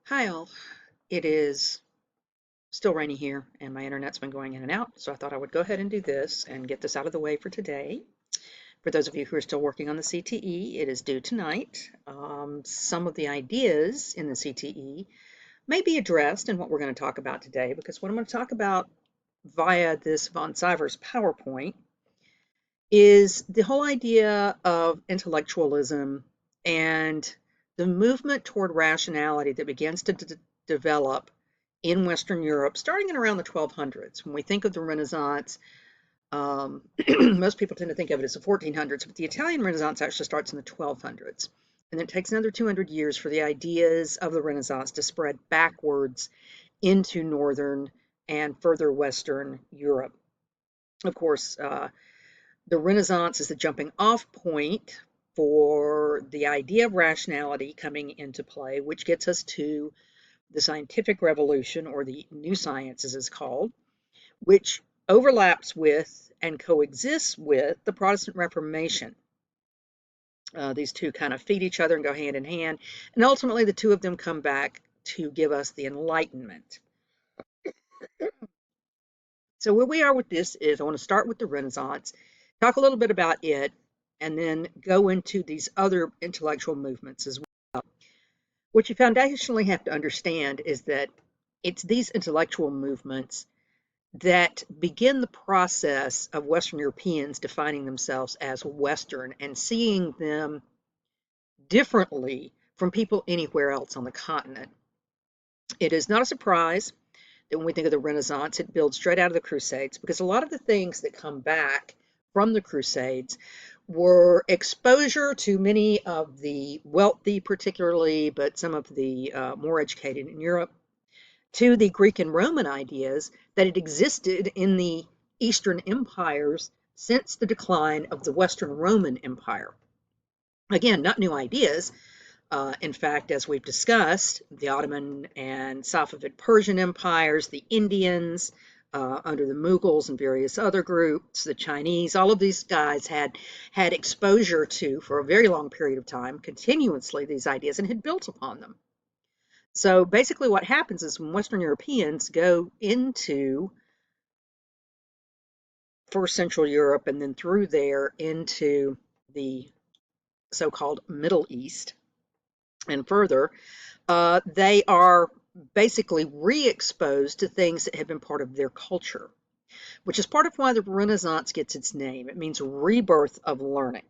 Hi all. It is still rainy here and my internet's been going in and out, so I thought I would go ahead and do this and get this out of the way for today. For those of you who are still working on the CTE, it is due tonight. Some of the ideas in the CTE may be addressed in what we're going to talk about today, because what I'm going to talk about via this von Sivers PowerPoint is the whole idea of intellectualism and the movement toward rationality that begins to develop in Western Europe starting in around the 1200s. When we think of the Renaissance, most people tend to think of it as the 1400s, but the Italian Renaissance actually starts in the 1200s. And it takes another 200 years for the ideas of the Renaissance to spread backwards into Northern and further Western Europe. Of course, the Renaissance is the jumping off point for the idea of rationality coming into play, which gets us to the scientific revolution, or the new science as it's called, which overlaps with and coexists with the Protestant Reformation. These two kind of feed each other and go hand in hand, and ultimately the two of them come back to give us the Enlightenment. So where we are with this is I want to start with the Renaissance, talk a little bit about it, and then go into these other intellectual movements as well. What you foundationally have to understand is that it's these intellectual movements that begin the process of Western Europeans defining themselves as Western and seeing them differently from people anywhere else on the continent. It is not a surprise that when we think of the Renaissance, it builds straight out of the Crusades, because a lot of the things that come back from the Crusades were exposure to many of the wealthy, particularly, but some of the more educated in Europe, to the Greek and Roman ideas that had existed in the Eastern empires since the decline of the Western Roman Empire. Again, not new ideas. In fact, as we've discussed, the Ottoman and Safavid Persian empires, the Indians, under the Mughals and various other groups, the Chinese, all of these guys had exposure to, for a very long period of time, continuously, these ideas and had built upon them. So basically what happens is when Western Europeans go into first Central Europe and then through there into the so-called Middle East and further, they are basically re-exposed to things that have been part of their culture, which is part of why the Renaissance gets its name. It means rebirth of learning.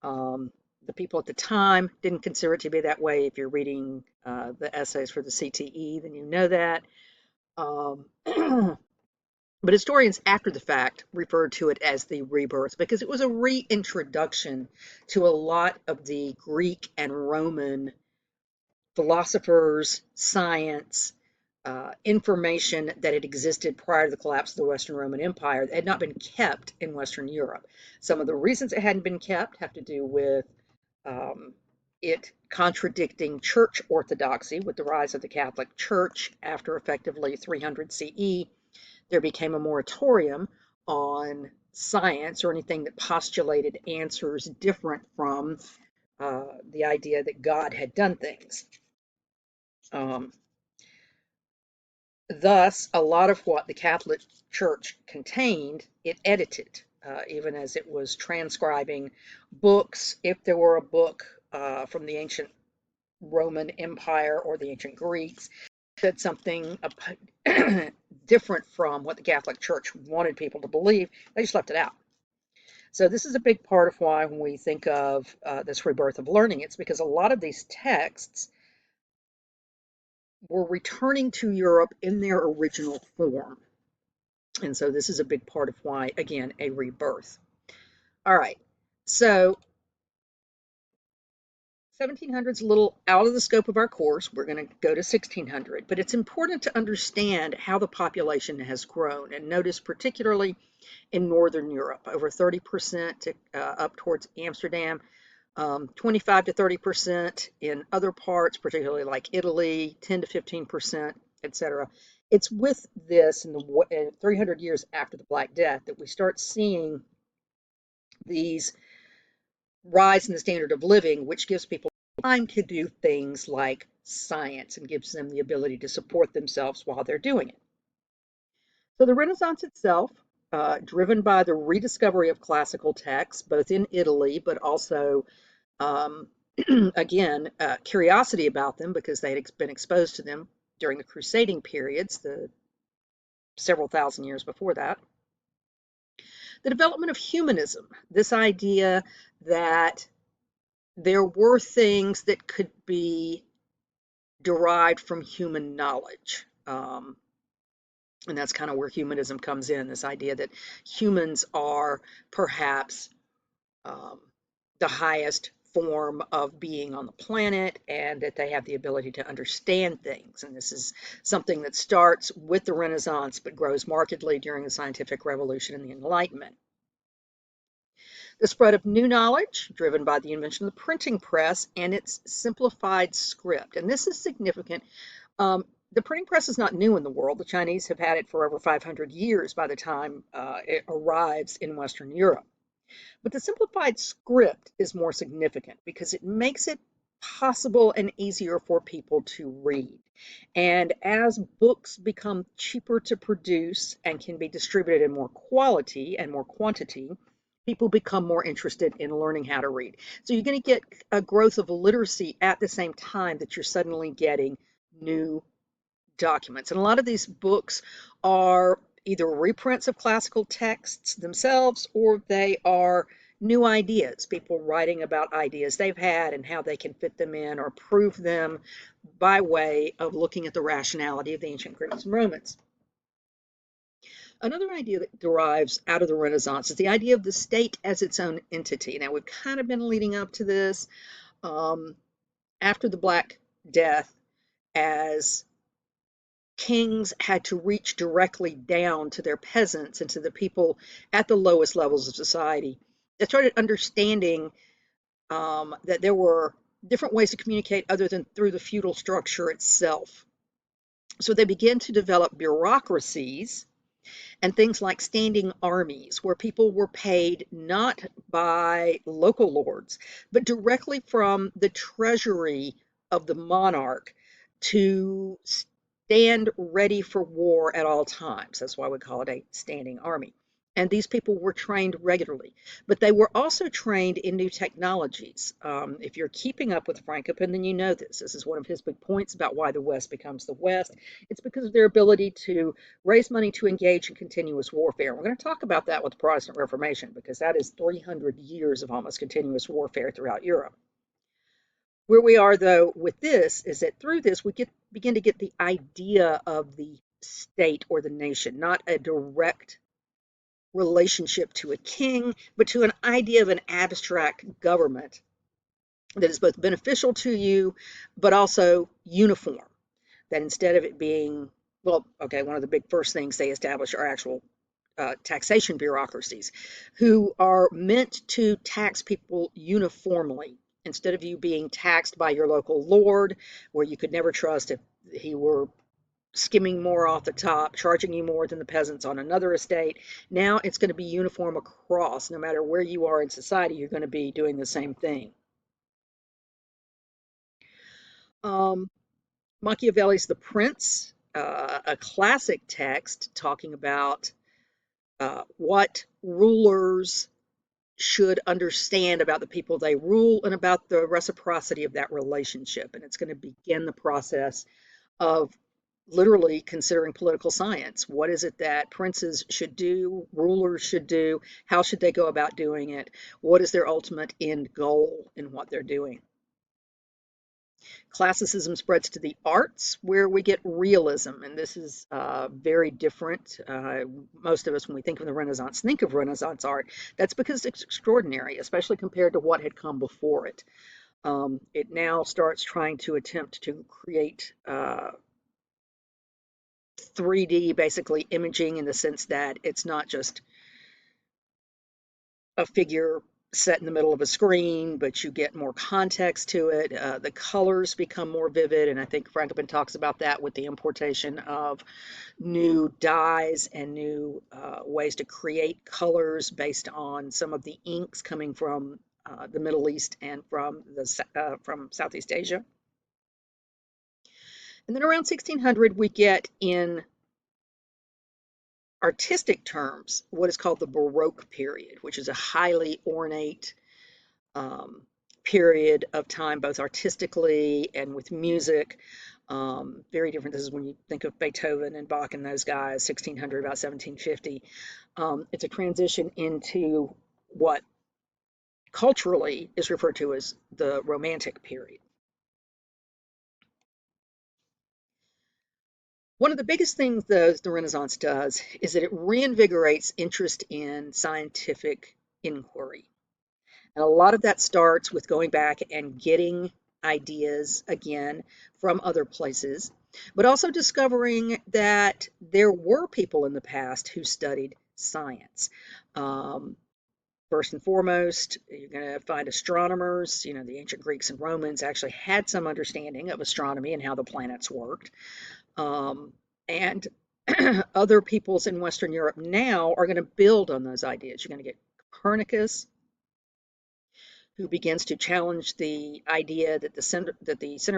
The people at the time didn't consider it to be that way. If you're reading the essays for the CTE, then you know that. But historians after the fact referred to it as the rebirth because it was a reintroduction to a lot of the Greek and Roman philosophers, science, information that had existed prior to the collapse of the Western Roman Empire that had not been kept in Western Europe. Some of the reasons it hadn't been kept have to do with it contradicting church orthodoxy. With the rise of the Catholic Church after effectively 300 CE, there became a moratorium on science or anything that postulated answers different from the idea that God had done things. Thus, a lot of what the Catholic Church contained, it edited, even as it was transcribing books. If there were a book from the ancient Roman Empire or the ancient Greeks said something different from what the Catholic Church wanted people to believe, they just left it out. So this is a big part of why when we think of this rebirth of learning, it's because a lot of these texts were returning to Europe in their original form. And so this is a big part of why, again, a rebirth. All right, so 1700 is a little out of the scope of our course. We're going to go to 1600, but it's important to understand how the population has grown, and notice particularly in Northern Europe, over 30% up towards Amsterdam, 25 to 30% in other parts, particularly like Italy, 10 to 15%, etc. It's with this in the 300 years after the Black Death that we start seeing these rise in the standard of living, which gives people time to do things like science and gives them the ability to support themselves while they're doing it. So the Renaissance itself, driven by the rediscovery of classical texts, both in Italy, but also, um, again, curiosity about them because they had been exposed to them during the crusading periods, the several thousand years before that. The development of humanism, this idea that there were things that could be derived from human knowledge. And that's kind of where humanism comes in, this idea that humans are perhaps um, the highest form of being on the planet and that they have the ability to understand things. And this is something that starts with the Renaissance but grows markedly during the scientific revolution and the Enlightenment. The spread of new knowledge, driven by the invention of the printing press and its simplified script. And this is significant. The printing press is not new in the world. The Chinese have had it for over 500 years by the time it arrives in Western Europe. But the simplified script is more significant because it makes it possible and easier for people to read. And as books become cheaper to produce and can be distributed in more quality and more quantity, people become more interested in learning how to read. So you're going to get a growth of literacy at the same time that you're suddenly getting new documents. And a lot of these books are either reprints of classical texts themselves or they are new ideas, people writing about ideas they've had and how they can fit them in or prove them by way of looking at the rationality of the ancient Greeks and Romans. Another idea that derives out of the Renaissance is the idea of the state as its own entity. Now, we've kind of been leading up to this after the Black Death, as kings had to reach directly down to their peasants and to the people at the lowest levels of society. They started understanding that there were different ways to communicate other than through the feudal structure itself. So they began to develop bureaucracies and things like standing armies, where people were paid not by local lords, but directly from the treasury of the monarch to stand ready for war at all times. That's why we call it a standing army. And these people were trained regularly, but they were also trained in new technologies. If you're keeping up with Frankopan, then you know this. This is one of his big points about why the West becomes the West. It's because of their ability to raise money to engage in continuous warfare. We're going to talk about that with the Protestant Reformation because that is 300 years of almost continuous warfare throughout Europe. Where we are, though, with this is that through this we begin to get the idea of the state or the nation, not a direct relationship to a king, but to an idea of an abstract government that is both beneficial to you, but also uniform. That instead of it being, well, okay, one of the big first things they establish are actual taxation bureaucracies who are meant to tax people uniformly instead of you being taxed by your local lord, where you could never trust if he were skimming more off the top, charging you more than the peasants on another estate. Now it's going to be uniform across. No matter where you are in society, you're going to be doing the same thing. Um, Machiavelli's The Prince, a classic text talking about what rulers should understand about the people they rule and about the reciprocity of that relationship. And it's going to begin the process of literally considering political science. What is it that princes should do, rulers should do? How should they go about doing it? What is their ultimate end goal in what they're doing? Classicism spreads to the arts, where we get realism, and this is very different. Most of us, when we think of the Renaissance, think of Renaissance art. That's because it's extraordinary, especially compared to what had come before it. It now starts trying to attempt to create 3D, basically imaging, in the sense that it's not just a figure set in the middle of a screen, but you get more context to it. The colors become more vivid, and I think Frankopan talks about that with the importation of new dyes and new ways to create colors based on some of the inks coming from the Middle East and from Southeast Asia. And then around 1600, we get in artistic terms what is called the Baroque period, which is a highly ornate um, period of time, both artistically and with music. Very different. This is when you think of Beethoven and Bach and those guys, 1600, about 1750. It's a transition into what culturally is referred to as the Romantic period. One of the biggest things, though, the Renaissance does is that it reinvigorates interest in scientific inquiry. And a lot of that starts with going back and getting ideas again from other places, but also discovering that there were people in the past who studied science. Um, First and foremost, you're going to find astronomers. You know, the ancient Greeks and Romans actually had some understanding of astronomy and how the planets worked. Um, and other peoples in Western Europe now are going to build on those ideas. You're going to get Copernicus, who begins to challenge the idea that the center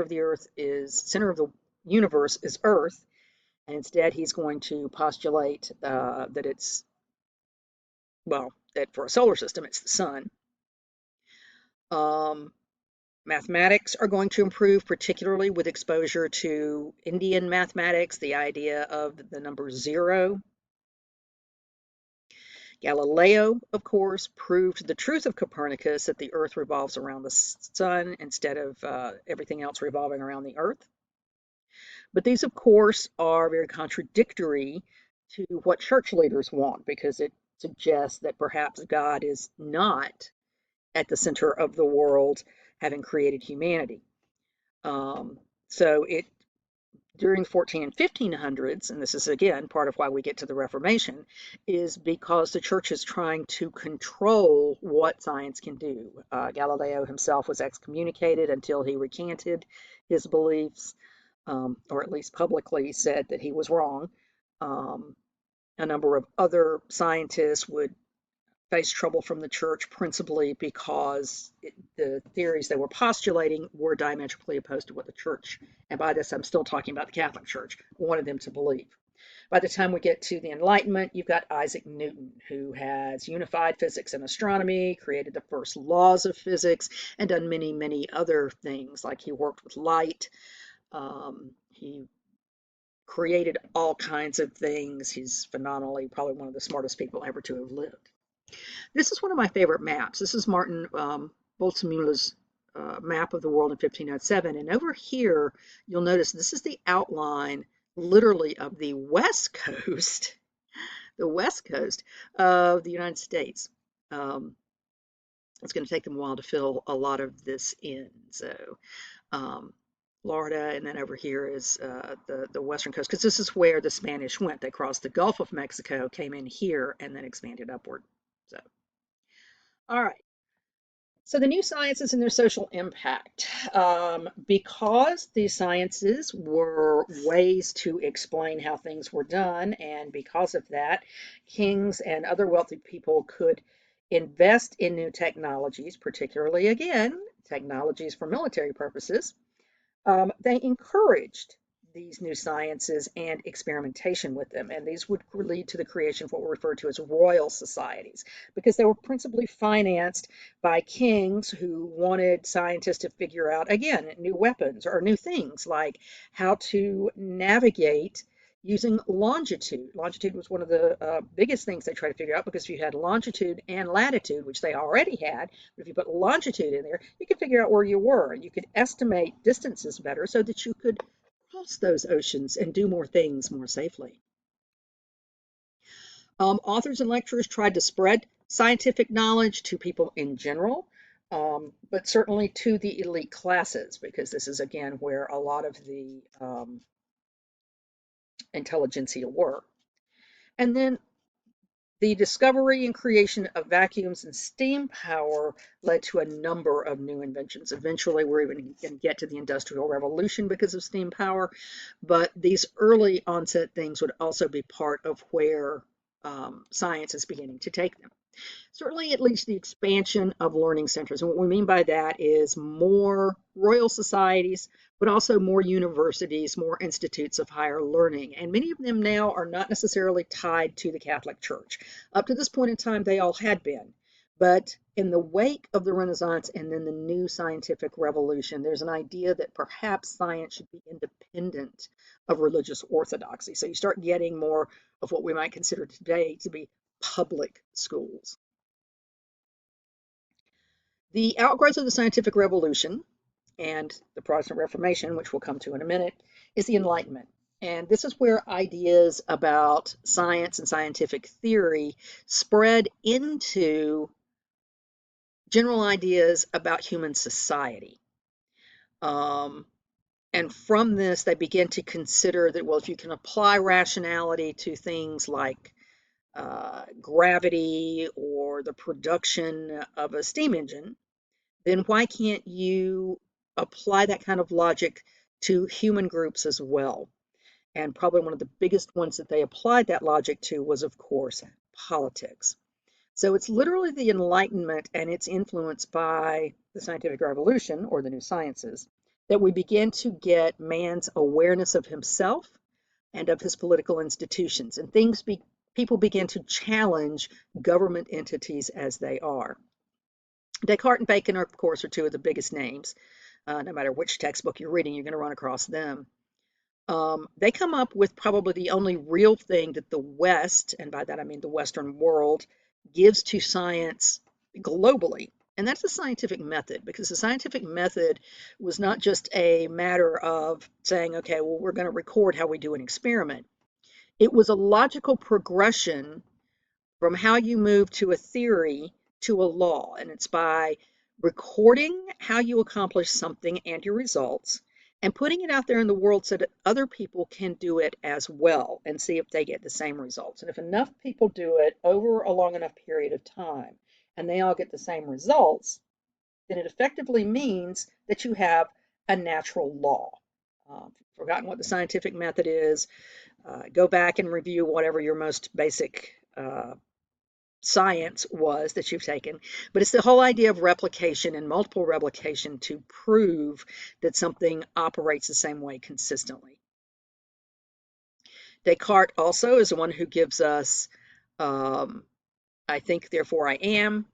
of the earth is center of the universe is Earth, and instead he's going to postulate that it's that for a solar system it's the sun. Um, Mathematics are going to improve, particularly with exposure to Indian mathematics, the idea of the number zero. Galileo, of course, proved the truth of Copernicus that the Earth revolves around the sun instead of everything else revolving around the Earth. But these, of course, are very contradictory to what church leaders want because it suggests that perhaps God is not at the center of the world, having created humanity. Um, so it during 14 and 1500s, and this is again part of why we get to the Reformation, is because the church is trying to control what science can do. Galileo himself was excommunicated until he recanted his beliefs, or at least publicly said that he was wrong. Um, a number of other scientists would faced trouble from the church principally because the theories they were postulating were diametrically opposed to what the church, and by this I'm still talking about the Catholic Church, wanted them to believe. By the time we get to the Enlightenment, you've got Isaac Newton, who has unified physics and astronomy, created the first laws of physics, and done many, many other things, like he worked with light. He created all kinds of things. He's phenomenally, probably one of the smartest people ever to have lived. This is one of my favorite maps. This is Martin Boltzmüller's map of the world in 1507. And over here, you'll notice this is the outline, literally, of the west coast, the west coast of the United States. Um, it's going to take them a while to fill a lot of this in. So um, Florida, and then over here is the western coast, because this is where the Spanish went. They crossed the Gulf of Mexico, came in here, and then expanded upward. So, all right. So the new sciences and their social impact. Because these sciences were ways to explain how things were done, and because of that, kings and other wealthy people could invest in new technologies, particularly, again, technologies for military purposes. They encouraged these new sciences and experimentation with them, and these would lead to the creation of what were referred to as royal societies, because they were principally financed by kings who wanted scientists to figure out, again, new weapons or new things like how to navigate using longitude. Longitude was one of the biggest things they tried to figure out, because if you had longitude and latitude, which they already had, but if you put longitude in there, you could figure out where you were. You could estimate distances better so that you could cross those oceans and do more things more safely. Authors and lecturers tried to spread scientific knowledge to people in general, but certainly to the elite classes, because this is, again, where a lot of the intelligentsia were. And then the discovery and creation of vacuums and steam power led to a number of new inventions. Eventually, we're even going to get to the Industrial Revolution because of steam power, but these early onset things would also be part of where science is beginning to take them. Certainly, it leads to the expansion of learning centers. And what we mean by that is more royal societies, but also more universities, more institutes of higher learning. And many of them now are not necessarily tied to the Catholic Church. Up to this point in time, they all had been. But in the wake of the Renaissance and then the new scientific revolution, there's an idea that perhaps science should be independent of religious orthodoxy. So you start getting more of what we might consider today to be public schools. The outgrowth of the scientific revolution and the Protestant Reformation, which we'll come to in a minute, is the Enlightenment. And this is where ideas about science and scientific theory spread into general ideas about human society. And from this, they begin to consider that, well, if you can apply rationality to things like gravity or the production of a steam engine, then why can't you apply that kind of logic to human groups as well? And probably one of the biggest ones that they applied that logic to was, of course, politics. So it's literally the Enlightenment and its influence by the scientific revolution or the new sciences that we begin to get man's awareness of himself and of his political institutions. And people begin to challenge government entities as they are. Descartes and Bacon, of course, are two of the biggest names. No matter which textbook you're reading, you're going to run across them. They come up with probably the only real thing that the West, and by that I mean the Western world, gives to science globally. And that's the scientific method, because the scientific method was not just a matter of saying, okay, well, we're going to record how we do an experiment. It was a logical progression from how you move to a theory to a law. And it's by recording how you accomplish something and your results and putting it out there in the world so that other people can do it as well and see if they get the same results. And if enough people do it over a long enough period of time and they all get the same results, then it effectively means that you have a natural law. Forgotten what the scientific method is, go back and review whatever your most basic science was that you've taken, but it's the whole idea of replication and multiple replication to prove that something operates the same way consistently. Descartes also is the one who gives us I think, therefore I am,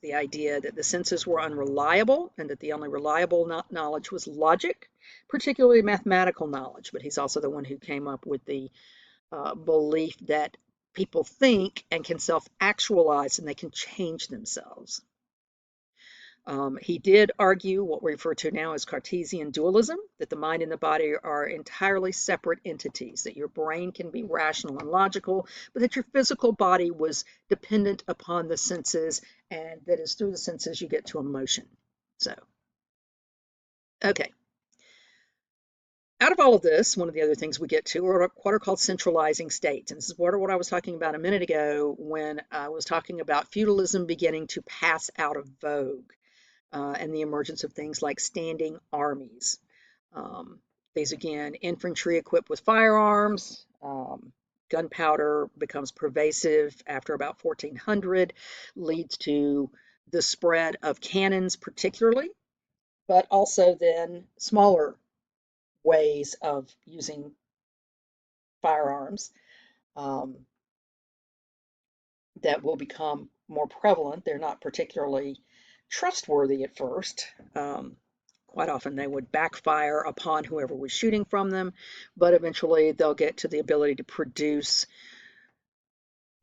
the idea that the senses were unreliable and that the only reliable knowledge was logic, particularly mathematical knowledge. But he's also the one who came up with the belief that people think and can self-actualize and they can change themselves. He did argue what we refer to now as Cartesian dualism, that the mind and the body are entirely separate entities, that your brain can be rational and logical, but that your physical body was dependent upon the senses, and that is through the senses you get to emotion. So, okay. Out of all of this, one of the other things we get to are what are called centralizing states. And this is what I was talking about a minute ago when I was talking about feudalism beginning to pass out of vogue. And the emergence of things like standing armies. These, again, infantry equipped with firearms. Gunpowder becomes pervasive after about 1400, leads to the spread of cannons particularly, but also then smaller ways of using firearms that will become more prevalent. They're not particularly trustworthy at first. Quite often they would backfire upon whoever was shooting from them, but eventually they'll get to the ability to produce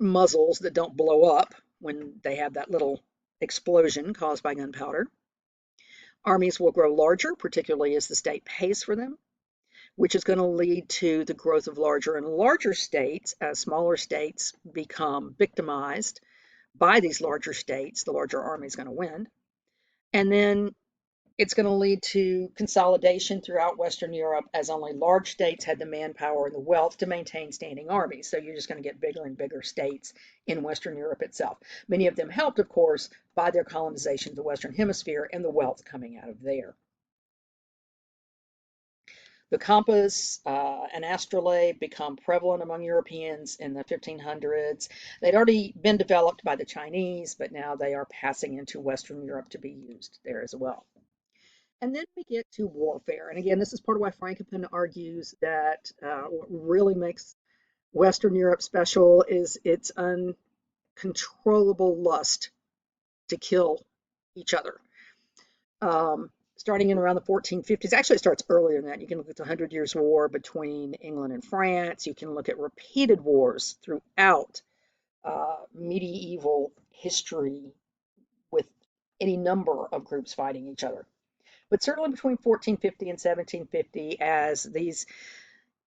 muzzles that don't blow up when they have that little explosion caused by gunpowder. Armies will grow larger, particularly as the state pays for them, which is going to lead to the growth of larger and larger states as smaller states become victimized by these larger states. The larger army is going to win. And then it's going to lead to consolidation throughout Western Europe as only large states had the manpower and the wealth to maintain standing armies. So you're just going to get bigger and bigger states in Western Europe itself. Many of them helped, of course, by their colonization of the Western Hemisphere and the wealth coming out of there. The compass and astrolabe become prevalent among Europeans in the 1500s. They'd already been developed by the Chinese, but now they are passing into Western Europe to be used there as well. And then we get to warfare. And again, this is part of why Frankopan argues that what really makes Western Europe special is its uncontrollable lust to kill each other. Starting in around the 1450s, actually it starts earlier than that. You can look at the Hundred Years' War between England and France. You can look at repeated wars throughout medieval history with any number of groups fighting each other. But certainly between 1450 and 1750, as these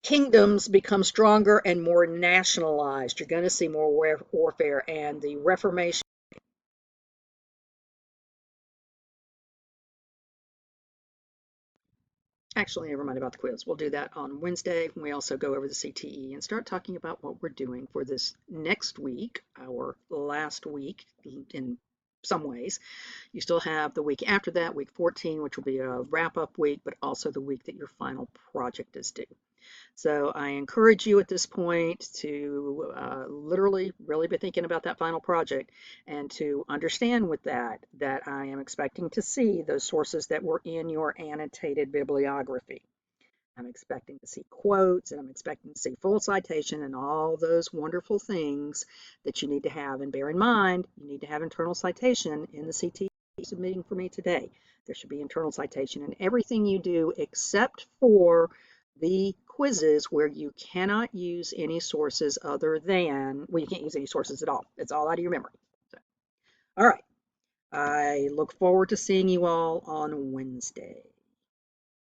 kingdoms become stronger and more nationalized, you're going to see more warfare, and the Reformation. Actually, never mind about the quiz. We'll do that on Wednesday when we also go over the CTE and start talking about what we're doing for this next week, our last week in some ways. You still have the week after that, week 14, which will be a wrap-up week, but also the week that your final project is due. So I encourage you at this point to literally really be thinking about that final project and to understand with that I am expecting to see those sources that were in your annotated bibliography. I'm expecting to see quotes, and I'm expecting to see full citation and all those wonderful things that you need to have. And bear in mind, you need to have internal citation in the CT submitting for me today. There should be internal citation in everything you do except for the quizzes where you cannot use any sources other than, well, you can't use any sources at all. It's all out of your memory. So, all right. I look forward to seeing you all on Wednesday.